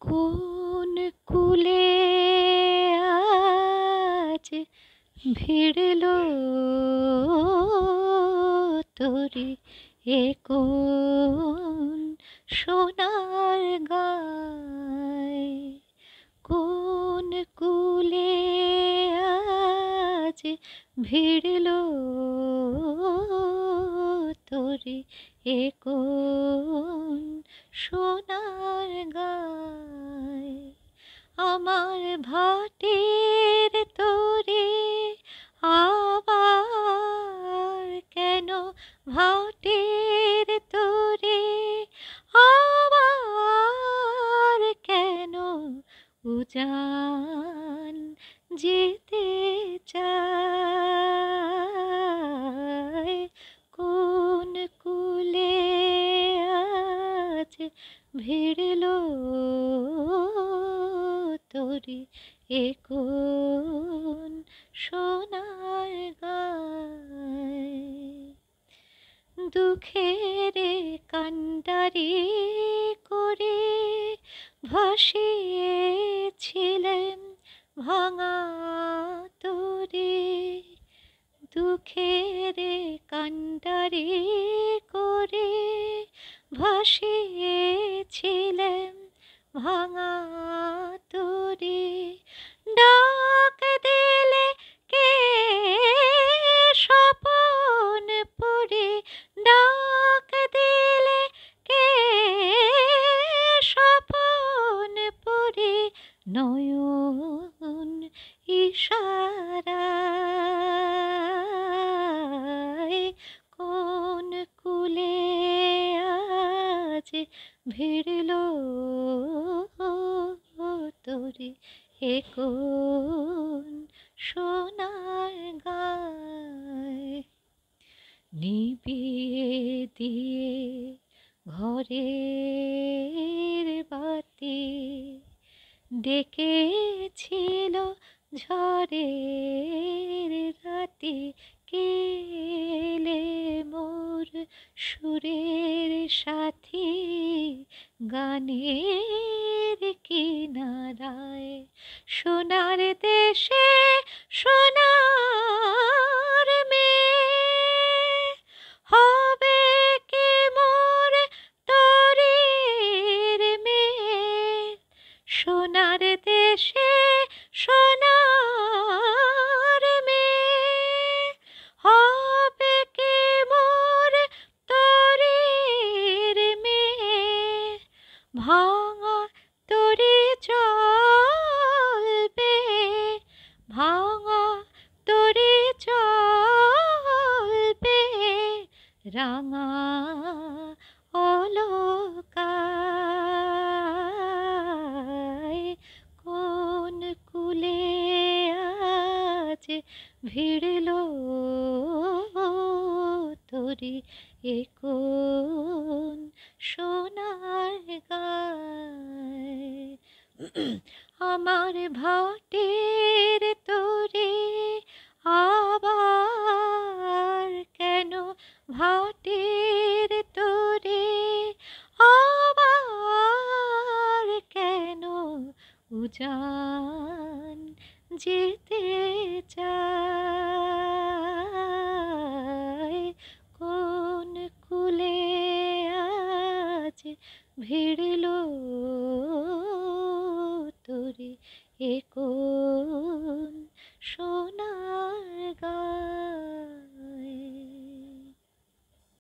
কোন কূলে আজ ভিড়ল তোরে, এ কোন সোনার গায়। কোন কূলে আজ ভিড়ল তোরে, এ কোন সোনার গায়। আমার ভাটের তোরে আবার কেন, ভাটের তোরে আবার কেন উজান যেতে চায়। কোন কূলে আজ ভিড়ল তোরে, এ কোন সোনার গায়। দুঃখের কান্ডারি করে ভাসিয়েছিলেন ভাঙা তোরে। দুঃখের কান্ডারি করে ভাসিয়েছিলেন ভাঙা তোরে। ডাক দিলে কে স্বপন পড়ে, ডাক দিলে কে স্বপন পড়ে, নয়ন ইশারায়। কোন কূলে আজ ভিড়ল তোরে, এ কোন সোনার গায়। নিভিয়ে দিয়ে ঘরের বাতি ডেকেছিল ঝড়ের রাতে। কেলে মোর সুরের সাথী গানের কিনারায়। সোনার দেশে সোনার মেয়ে হবে কি মোর তরের মেয়ে। সোনার দেশে সোনার মেয়ে হবে কি মোর তরের মেয়ে। ভাঙা তরে চলবে, ভাঙা তরে চলবে, রাঙা অলকায়। কোন কূলে আজ ভিড়ল তোরে, এ কোন সোনার গায়। আমার ভাটের তোরে আবার কেন, ভাটের তোরে আবার কেন উজান যেতে চায়। কোন কূলে আজ ভিড়ল তোরে, এ কোন